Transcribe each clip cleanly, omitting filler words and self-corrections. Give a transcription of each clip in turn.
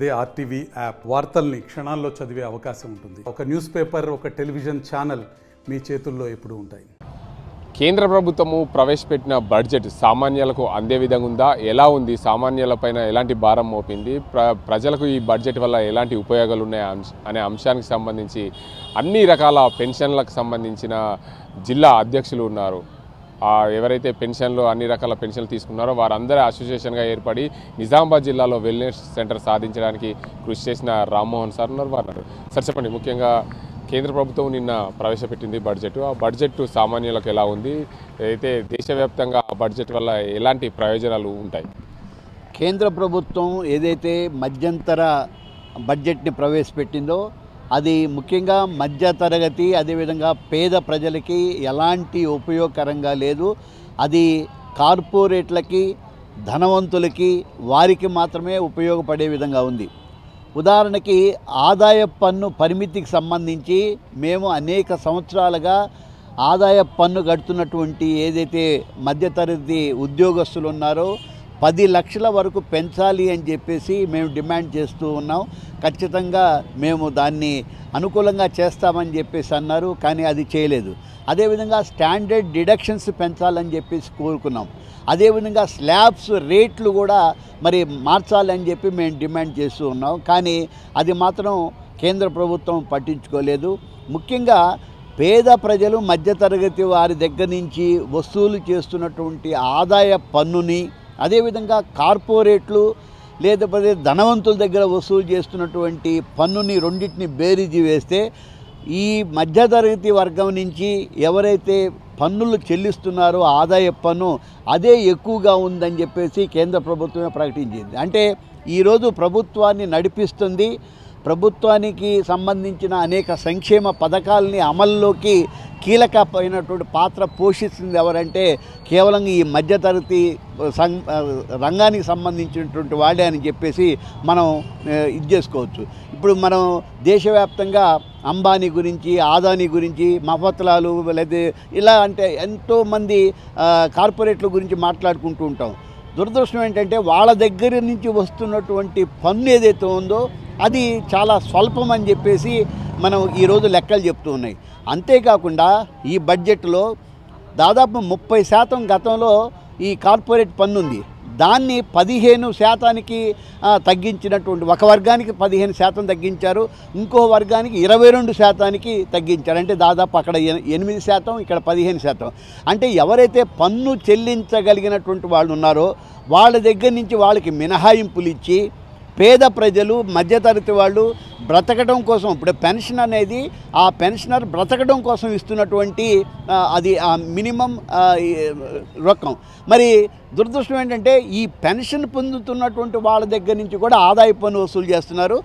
అదే RTV app వార్తల్ని క్షణాల్లో చదివే అవకాశం ఉంటుంది. ఒక న్యూస్ పేపర్, ఒక టెలివిజన్ ఛానల్ మీ చేతుల్లో ఎప్పుడూ ఉంటాయి. కేంద్ర ప్రభుత్వము ప్రవేశపెట్టిన బడ్జెట్ సామాన్యులకు అందే విధంగా ఉందా? ఎలా ఉంది? సామాన్యులపైన ఎలాంటి భారం మోపింది? ప్రజలకు ఈ బడ్జెట్ వల్ల ఎలాంటి ఉపయోగాలు ఉన్నాయి అనే అంశానికి సంబంధించి అన్ని రకాల పెన్షన్లకు సంబంధించిన జిల్లా అధ్యక్షులు ఉన్నారు. ఎవరైతే పెన్షన్లు అన్ని రకాల పెన్షన్లు తీసుకున్నారో వారందరూ అసోసియేషన్గా ఏర్పడి నిజామాబాద్ జిల్లాలో వెల్నెస్ సెంటర్ సాధించడానికి కృషి చేసిన రామ్మోహన్ సార్ ఉన్నారు. వారు సార్ చెప్పండి, ముఖ్యంగా కేంద్ర ప్రభుత్వం నిన్న ప్రవేశపెట్టింది బడ్జెట్. ఆ బడ్జెట్ సామాన్యులకు ఎలా ఉంది? అయితే దేశవ్యాప్తంగా ఆ బడ్జెట్ వల్ల ఎలాంటి ప్రయోజనాలు ఉంటాయి? కేంద్ర ప్రభుత్వం ఏదైతే మధ్యంతర బడ్జెట్ని ప్రవేశపెట్టిందో అది ముఖ్యంగా మధ్యతరగతి అదేవిధంగా పేద ప్రజలకి ఎలాంటి ఉపయోగకరంగా లేదు. అది కార్పొరేట్లకి, ధనవంతులకి, వారికి మాత్రమే ఉపయోగపడే విధంగా ఉంది. ఉదాహరణకి ఆదాయ పన్ను పరిమితికి సంబంధించి మేము అనేక సంవత్సరాలుగా ఆదాయ పన్ను కడుతున్నటువంటి ఏదైతే మధ్యతరగతి ఉద్యోగస్తులు ఉన్నారో 10 లక్షల వరకు పెంచాలి అని చెప్పేసి మేము డిమాండ్ చేస్తూ ఉన్నాం. ఖచ్చితంగా మేము దాన్ని అనుకూలంగా చేస్తామని చెప్పేసి అన్నారు, కానీ అది చేయలేదు. అదేవిధంగా స్టాండర్డ్ డిడక్షన్స్ పెంచాలని చెప్పేసి కోరుకున్నాం. అదేవిధంగా స్లాబ్స్ రేట్లు కూడా మరి మార్చాలని చెప్పి మేము డిమాండ్ చేస్తూ ఉన్నాం, కానీ అది మాత్రం కేంద్ర ప్రభుత్వం పట్టించుకోలేదు. ముఖ్యంగా పేద ప్రజలు మధ్యతరగతి వారి దగ్గర నుంచి వసూలు చేస్తున్నటువంటి ఆదాయ పన్నుని, అదేవిధంగా కార్పొరేట్లు లేకపోతే ధనవంతుల దగ్గర వసూలు చేస్తున్నటువంటి పన్నుని రెండింటిని బేరీజు వేస్తే ఈ మధ్యతరగతి వర్గం నుంచి ఎవరైతే పన్నులు చెల్లిస్తున్నారో ఆదాయ పన్ను అదే ఎక్కువగా ఉందని చెప్పేసి కేంద్ర ప్రభుత్వమే ప్రకటించింది. అంటే ఈరోజు ప్రభుత్వాన్ని నడిపిస్తుంది, ప్రభుత్వానికి సంబంధించిన అనేక సంక్షేమ పథకాలని అమల్లోకి కీలకమైనటువంటి పాత్ర పోషిస్తుంది ఎవరంటే కేవలం ఈ మధ్యతరగతి రంగానికి సంబంధించినటువంటి వాళ్ళే అని చెప్పేసి మనం ఇది చేసుకోవచ్చు. ఇప్పుడు మనం దేశవ్యాప్తంగా అంబానీ గురించి, ఆదానీ గురించి, మఫత్లాలు లేదా ఇలా అంటే ఎంతోమంది కార్పొరేట్ల గురించి మాట్లాడుకుంటూ ఉంటాం. దురదృష్టం ఏంటంటే వాళ్ళ దగ్గర నుంచి వస్తున్నటువంటి పన్ను ఏదైతే ఉందో అది చాలా స్వల్పం అని చెప్పేసి మనం ఈరోజు లెక్కలు చెప్తూ ఉన్నాయి. అంతేకాకుండా ఈ బడ్జెట్లో దాదాపు 30% గతంలో ఈ కార్పొరేట్ పన్ను ఉంది, దాన్ని 15% తగ్గించినటువంటి, ఒక వర్గానికి 15% తగ్గించారు, ఇంకో వర్గానికి 22% తగ్గించారు. అంటే దాదాపు అక్కడ 8%, ఇక్కడ 15%. అంటే ఎవరైతే పన్ను చెల్లించగలిగినటువంటి వాళ్ళు ఉన్నారో వాళ్ళ దగ్గర నుంచి వాళ్ళకి మినహాయింపులు ఇచ్చి పేద ప్రజలు, మధ్యతరగతి వాళ్ళు బ్రతకడం కోసం, ఇప్పుడు పెన్షన్ అనేది ఆ పెన్షనర్ బ్రతకడం కోసం ఇస్తున్నటువంటి అది మినిమం రొక్కం. మరి దురదృష్టం ఏంటంటే ఈ పెన్షన్ పొందుతున్నటువంటి వాళ్ళ దగ్గర నుంచి కూడా ఆదాయ పన్ను వసూలు చేస్తున్నారు.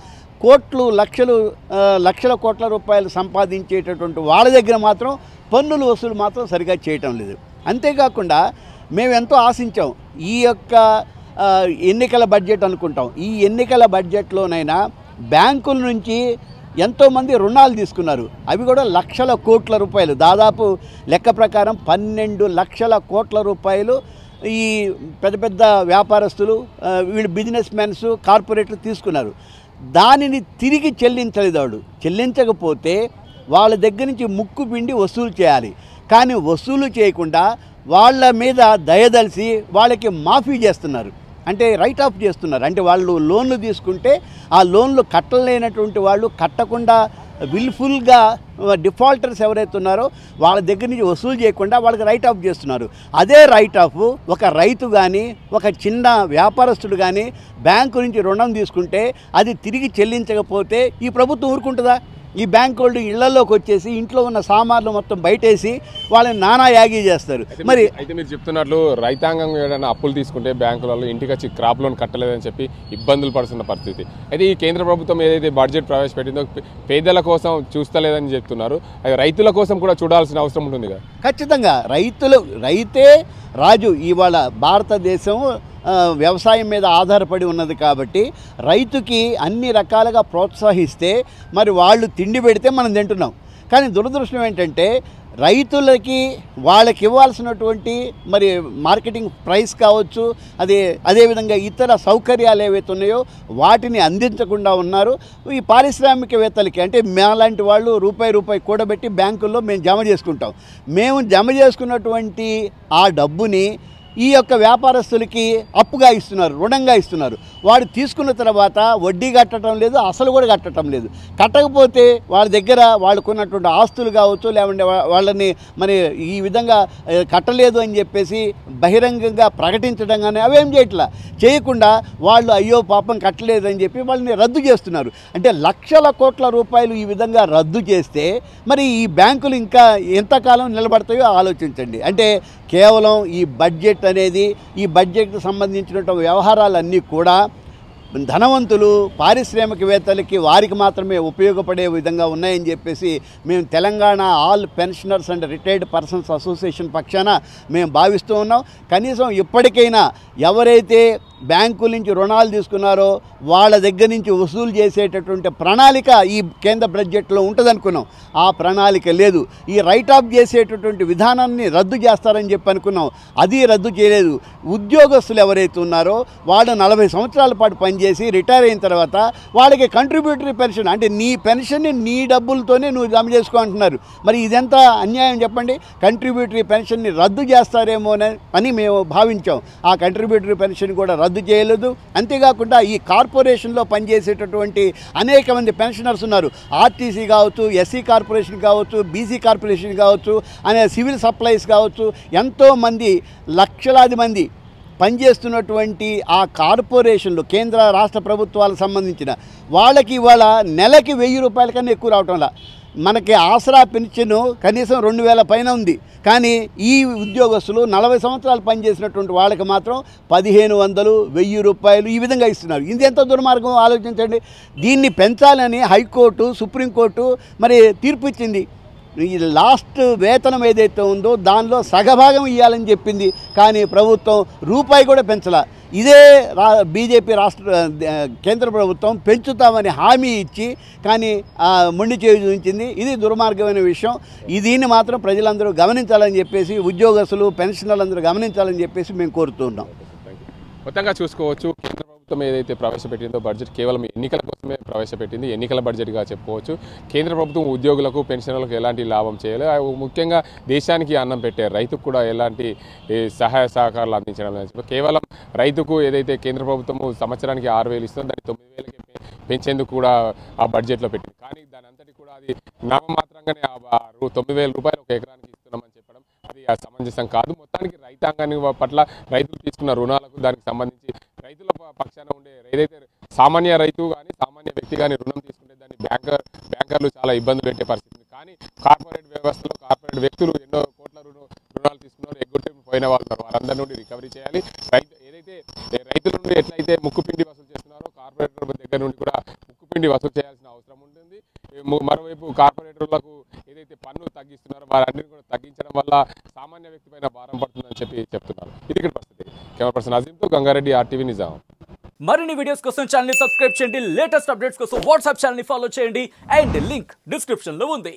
లక్షల కోట్ల రూపాయలు సంపాదించేటటువంటి వాళ్ళ దగ్గర మాత్రం పన్నుల వసూలు మాత్రం సరిగా చేయటం లేదు. అంతేకాకుండా మేము ఎంతో ఆశించాం ఈ యొక్క ఎన్నికల బడ్జెట్ అనుకుంటాం. ఈ ఎన్నికల బడ్జెట్లోనైనా బ్యాంకుల నుంచి ఎంతోమంది రుణాలు తీసుకున్నారు, అవి కూడా లక్షల కోట్ల రూపాయలు, దాదాపు లెక్క ప్రకారం 12 లక్షల కోట్ల రూపాయలు ఈ పెద్ద పెద్ద వ్యాపారస్తులు, వీళ్ళు బిజినెస్ మెన్స్, కార్పొరేట్లు తీసుకున్నారు. దానిని తిరిగి చెల్లించలేదు. చెల్లించకపోతే వాళ్ళ దగ్గర నుంచి ముక్కు పిండి వసూలు చేయాలి, కానీ వసూలు చేయకుండా వాళ్ళ మీద దయదలిసి వాళ్ళకి మాఫీ చేస్తున్నారు, అంటే రైట్ ఆఫ్ చేస్తున్నారు. అంటే వాళ్ళు లోన్లు తీసుకుంటే ఆ లోన్లు కట్టలేనటువంటి వాళ్ళు కట్టకుండా విల్ఫుల్గా డిఫాల్టర్స్ ఎవరైతే ఉన్నారో వాళ్ళ దగ్గర నుంచి వసూలు చేయకుండా వాళ్ళకి రైట్ ఆఫ్ చేస్తున్నారు. అదే రైట్ ఆఫ్ ఒక రైతు కానీ, ఒక చిన్న వ్యాపారస్తుడు కానీ బ్యాంకు నుంచి రుణం తీసుకుంటే అది తిరిగి చెల్లించకపోతే ఈ ప్రభుత్వం ఊరుకుంటుందా? ఈ బ్యాంక్ వాళ్ళు ఇళ్లలోకి వచ్చేసి ఇంట్లో ఉన్న సామాన్లు మొత్తం బయటేసి వాళ్ళని నానా యాగి చేస్తారు. మరి అయితే మీరు చెప్తున్నట్లు రైతాంగం ఏదైనా అప్పులు తీసుకుంటే బ్యాంకులలో ఇంటికి వచ్చి క్రాప్ లోన్ కట్టలేదని చెప్పి ఇబ్బందులు పడుతున్న పరిస్థితి. అయితే ఈ కేంద్ర ప్రభుత్వం ఏదైతే బడ్జెట్ ప్రవేశపెట్టిందో పేదల కోసం చూస్తలేదని చెప్తున్నారు, అది రైతుల కోసం కూడా చూడాల్సిన అవసరం ఉంటుంది కదా? ఖచ్చితంగా రైతే రాజు. ఇవాళ భారతదేశం వ్యవసాయం మీద ఆధారపడి ఉన్నది కాబట్టి రైతుకి అన్ని రకాలుగా ప్రోత్సహిస్తే మరి వాళ్ళు తిండి పెడితే మనం తింటున్నాం. కానీ దురదృష్టం ఏంటంటే రైతులకి వాళ్ళకి ఇవ్వాల్సినటువంటి మరి మార్కెటింగ్ ప్రైస్ కావచ్చు, అదేవిధంగా ఇతర సౌకర్యాలు ఏవైతే ఉన్నాయో వాటిని అందించకుండా ఉన్నారు. ఈ పారిశ్రామికవేత్తలకి అంటే మేలాంటి వాళ్ళు రూపాయి కూడబెట్టి బ్యాంకుల్లో మేము జమ చేసుకుంటాం. మేము జమ చేసుకున్నటువంటి ఆ డబ్బుని ఈ యొక్క వ్యాపారస్తులకి అప్పుగా ఇస్తున్నారు, రుణంగా ఇస్తున్నారు. వాడు తీసుకున్న తర్వాత వడ్డీ కట్టడం లేదు, అసలు కూడా కట్టడం లేదు. కట్టకపోతే వాళ్ళ దగ్గర వాళ్ళకున్నటువంటి ఆస్తులు కావచ్చు, లేకుంటే వాళ్ళని మరి ఈ విధంగా కట్టలేదు అని చెప్పేసి బహిరంగంగా ప్రకటించడం కానీ అవేం చేయకుండా వాళ్ళు అయ్యో పాపం కట్టలేదని చెప్పి వాళ్ళని రద్దు చేస్తున్నారు. అంటే లక్షల కోట్ల రూపాయలు ఈ విధంగా రద్దు చేస్తే మరి ఈ బ్యాంకులు ఇంకా ఎంతకాలం నిలబడతాయో ఆలోచించండి. అంటే కేవలం ఈ బడ్జెట్ అనేది, ఈ బడ్జెట్కి సంబంధించినటువంటి వ్యవహారాలన్నీ కూడా ధనవంతులు పారిశ్రామికవేత్తలకి వారికి మాత్రమే ఉపయోగపడే విధంగా ఉన్నాయని చెప్పేసి మేము Telangana all pensioners and retired persons association పక్షాన మేము భావిస్తూ ఉన్నాం. కనీసం ఇప్పటికైనా ఎవరైతే బ్యాంకుల నుంచి రుణాలు తీసుకున్నారో వాళ్ళ దగ్గర నుంచి వసూలు చేసేటటువంటి ప్రణాళిక ఈ కేంద్ర బడ్జెట్లో ఉంటుందనుకున్నాం. ఆ ప్రణాళిక లేదు. ఈ రైట్ ఆఫ్ చేసేటటువంటి విధానాన్ని రద్దు చేస్తారని చెప్పి అనుకున్నాం, అది రద్దు చేయలేదు. ఉద్యోగస్తులు ఎవరైతే ఉన్నారో వాళ్ళు 40 సంవత్సరాల పాటు పనిచేసి రిటైర్ అయిన తర్వాత వాళ్ళకి కంట్రిబ్యూటరీ పెన్షన్, అంటే నీ పెన్షన్ని నీ డబ్బులతోనే నువ్వు జమ చేసుకో అంటున్నారు. మరి ఇదెంత అన్యాయం చెప్పండి. కంట్రిబ్యూటరీ పెన్షన్ని రద్దు చేస్తారేమో అని మేము భావించాం. ఆ కంట్రిబ్యూటరీ పెన్షన్ కూడా రద్దు చేయలేదు. అంతేకాకుండా ఈ కార్పొరేషన్లో పనిచేసేటటువంటి అనేక మంది పెన్షనర్స్ ఉన్నారు. ఆర్టీసీ కావచ్చు, ఎస్సీ కార్పొరేషన్ కావచ్చు, బీసీ కార్పొరేషన్ కావచ్చు, అనే సివిల్ సప్లైస్ కావచ్చు, ఎంతోమంది లక్షలాది మంది పనిచేస్తున్నటువంటి ఆ కార్పొరేషన్లు కేంద్ర రాష్ట్ర ప్రభుత్వాలకు సంబంధించిన వాళ్ళకి ఇవాళ నెలకి 1000 రూపాయల కన్నా ఎక్కువ రావటంలా. మనకి ఆసరా పెన్షన్ కనీసం 2000 పైన ఉంది. కానీ ఈ ఉద్యోగస్తులు 40 సంవత్సరాలు పనిచేసినటువంటి వాళ్ళకి మాత్రం 1500, 1000 రూపాయలు ఈ విధంగా ఇస్తున్నారు. ఇది ఎంత దుర్మార్గం ఆలోచించండి. దీన్ని పెంచాలని హైకోర్టు, సుప్రీంకోర్టు మరి తీర్పు ఇచ్చింది. ఈ లాస్ట్ వేతనం ఏదైతే ఉందో దానిలో సగభాగం ఇవ్వాలని చెప్పింది. కానీ ప్రభుత్వం రూపాయి కూడా పెంచలా. ఇదే బీజేపీ కేంద్ర ప్రభుత్వం పెంచుతామని హామీ ఇచ్చి కానీ మొండి చేయి చూపించింది. ఇది దుర్మార్గమైన విషయం. దీన్ని మాత్రం ప్రజలందరూ గమనించాలని చెప్పేసి, ఉద్యోగస్తులు పెన్షనర్లందరూ గమనించాలని చెప్పేసి మేము కోరుతున్నాం. మొత్తంగా చూసుకోవచ్చు, కేంద్ర ప్రభుత్వం ఏదైతే ప్రవేశపెట్టిందో బడ్జెట్ కేవలం ఎన్నికల కోసమే ప్రవేశపెట్టింది. ఎన్నికల బడ్జెట్గా చెప్పుకోవచ్చు. కేంద్ర ప్రభుత్వం ఉద్యోగులకు, పెన్షనర్లకు ఎలాంటి లాభం చేయాలి, ముఖ్యంగా దేశానికి అన్నం పెట్టే రైతుకు కూడా ఎలాంటి సహాయ సహకారాలు అందించడం లేదు. కేవలం రైతుకు ఏదైతే కేంద్ర ప్రభుత్వం సంవత్సరానికి 6000 ఇస్తుందో దాన్ని 9000కి పెంచేందుకు కూడా ఆ బడ్జెట్లో పెట్టింది. కానీ దాని అంతటి కూడా అది నామమాత్రంగానే 9000 రూపాయలు ఒక ఎకరానికి ఇస్తున్నామని చెప్పడం అది సమంజసం కాదు. మొత్తానికి రైతాంగాన్ని పట్ల రైతులు తీసుకున్న రుణాలకు దానికి సంబంధించి రైతుల పక్షాన ఉండే ఏదైతే సామాన్య రైతు కానీ సామాన్య వ్యక్తి కానీ రుణం తీసుకుంటే దాన్ని బ్యాంకర్లు చాలా ఇబ్బందులు పెట్టే పరిస్థితి. కానీ కార్పొరేట్ వ్యవస్థలో కార్పొరేట్ వ్యక్తులు ఎన్నో కోట్ల రుణాలు తీసుకున్నారు, ఎగ్గొట్టి పోయిన వాళ్ళు వారందరి నుండి రికవరీ చేయాలి. ఏదైతే రైతుల నుండి ఎట్లయితే ముక్కుపిండి వసూలు చేస్తున్నారో కార్పొరేటర్ దగ్గర నుండి కూడా ముక్కుపిండి వసూలు చేయాల్సిన అవసరం ఉంటుంది. మరోవైపు కార్పొరేటర్లకు ఏదైతే పన్ను తగ్గిస్తున్నారో వారన్నిటిని కూడా తగ్గించడం వల్ల సామాన్య వ్యక్తి పైన భారం పడుతుందని చెప్తున్నారు. ఇది ఇక్కడ పరిస్థితి. కెమెరా పర్సన్ అజీంతో గంగారెడ్డి, RTV నిజాం. మరిన్ని వీడియోస్ కోసం ఛానల్ ని సబ్స్క్రైబ్ చేయండి. లేటెస్ట్ అప్డేట్స్ కోసం వాట్సాప్ ఛానల్ ని ఫాలో చేయండి. అండ్ లింక్ డిస్క్రిప్షన్ లో ఉంది.